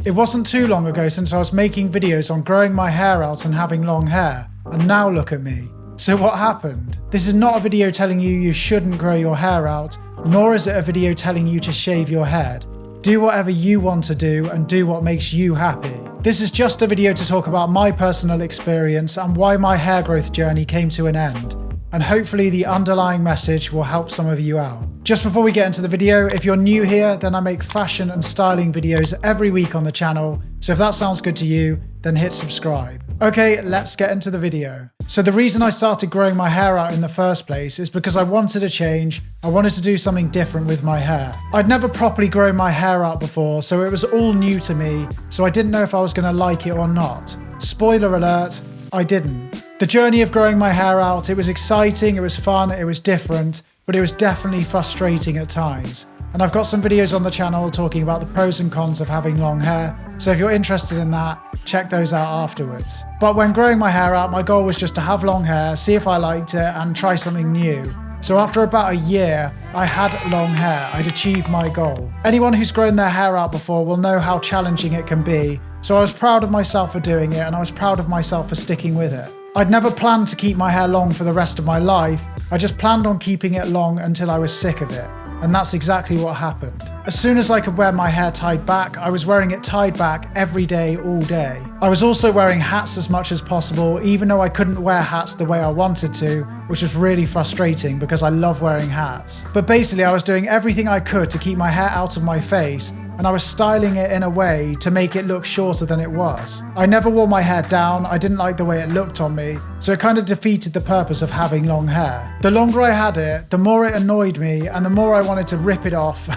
It wasn't too long ago since I was making videos on growing my hair out and having long hair, and now look at me. So what happened? This is not a video telling you shouldn't grow your hair out, nor is it a video telling you to shave your head. Do whatever you want to do and do what makes you happy. This is just a video to talk about my personal experience and why my hair growth journey came to an end. And hopefully the underlying message will help some of you out. Just before we get into the video, if you're new here, then I make fashion and styling videos every week on the channel. So if that sounds good to you, then hit subscribe. Okay, let's get into the video. So the reason I started growing my hair out in the first place is because I wanted a change. I wanted to do something different with my hair. I'd never properly grown my hair out before, so it was all new to me, so I didn't know if I was going to like it or not. Spoiler alert, I didn't. The journey of growing my hair out, it was exciting, it was fun, it was different, but it was definitely frustrating at times. And I've got some videos on the channel talking about the pros and cons of having long hair, so if you're interested in that, check those out afterwards. But when growing my hair out, my goal was just to have long hair, see if I liked it, and try something new. So after about a year, I had long hair. I'd achieved my goal. Anyone who's grown their hair out before will know how challenging it can be, so I was proud of myself for doing it, and I was proud of myself for sticking with it. I'd never planned to keep my hair long for the rest of my life, I just planned on keeping it long until I was sick of it. And that's exactly what happened. As soon as I could wear my hair tied back, I was wearing it tied back every day, all day. I was also wearing hats as much as possible, even though I couldn't wear hats the way I wanted to, which was really frustrating because I love wearing hats. But basically, I was doing everything I could to keep my hair out of my face, and I was styling it in a way to make it look shorter than it was. I never wore my hair down, I didn't like the way it looked on me, so it kind of defeated the purpose of having long hair. The longer I had it, the more it annoyed me, and the more I wanted to rip it off,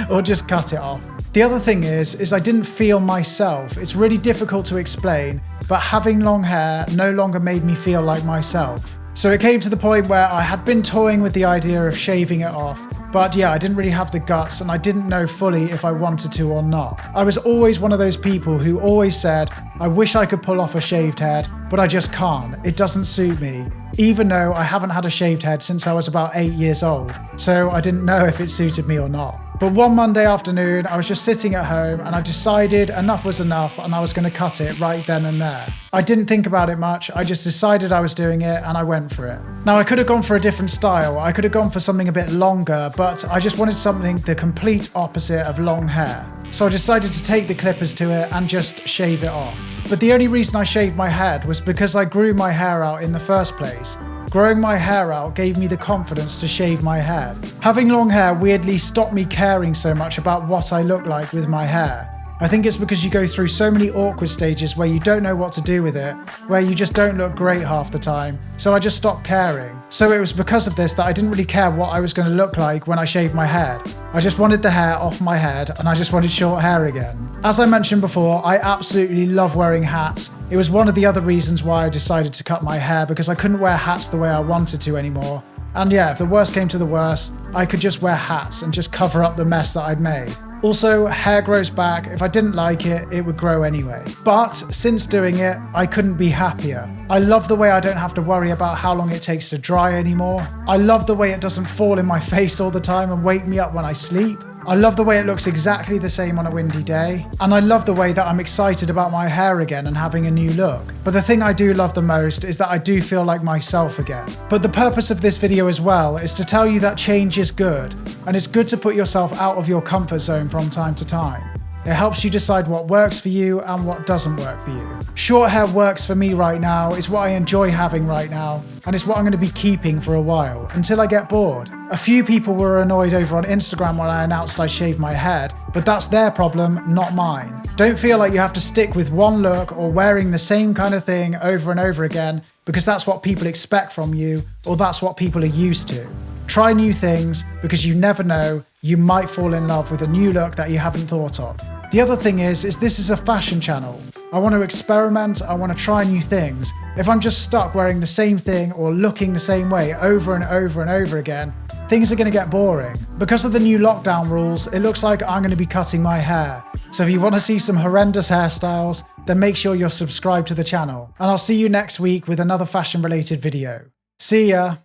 or just cut it off. The other thing is I didn't feel myself. It's really difficult to explain, but having long hair no longer made me feel like myself. So it came to the point where I had been toying with the idea of shaving it off, but yeah, I didn't really have the guts and I didn't know fully if I wanted to or not. I was always one of those people who always said, I wish I could pull off a shaved head, but I just can't. It doesn't suit me, even though I haven't had a shaved head since I was about 8 years old, so I didn't know if it suited me or not. But one Monday afternoon, I was just sitting at home and I decided enough was enough and I was going to cut it right then and there. I didn't think about it much, I just decided I was doing it and I went for it. Now I could have gone for a different style, I could have gone for something a bit longer, but I just wanted something the complete opposite of long hair. So I decided to take the clippers to it and just shave it off. But the only reason I shaved my head was because I grew my hair out in the first place. Growing my hair out gave me the confidence to shave my head. Having long hair weirdly stopped me caring so much about what I look like with my hair. I think it's because you go through so many awkward stages where you don't know what to do with it, where you just don't look great half the time, so I just stopped caring. So it was because of this that I didn't really care what I was going to look like when I shaved my head. I just wanted the hair off my head and I just wanted short hair again. As I mentioned before, I absolutely love wearing hats. It was one of the other reasons why I decided to cut my hair, because I couldn't wear hats the way I wanted to anymore. And yeah, if the worst came to the worst, I could just wear hats and just cover up the mess that I'd made. Also, hair grows back. If I didn't like it, it would grow anyway. But since doing it, I couldn't be happier. I love the way I don't have to worry about how long it takes to dry anymore. I love the way it doesn't fall in my face all the time and wake me up when I sleep. I love the way it looks exactly the same on a windy day. And I love the way that I'm excited about my hair again and having a new look. But the thing I do love the most is that I do feel like myself again. But the purpose of this video as well is to tell you that change is good. And it's good to put yourself out of your comfort zone from time to time. It helps you decide what works for you and what doesn't work for you. Short hair works for me right now, it's what I enjoy having right now, and it's what I'm going to be keeping for a while, until I get bored. A few people were annoyed over on Instagram when I announced I shaved my head, but that's their problem, not mine. Don't feel like you have to stick with one look or wearing the same kind of thing over and over again, because that's what people expect from you, or that's what people are used to. Try new things, because you never know, you might fall in love with a new look that you haven't thought of. The other thing is this is a fashion channel. I want to experiment, I want to try new things. If I'm just stuck wearing the same thing or looking the same way over and over and over again, things are going to get boring. Because of the new lockdown rules, it looks like I'm going to be cutting my hair. So if you want to see some horrendous hairstyles, then make sure you're subscribed to the channel. And I'll see you next week with another fashion related video. See ya!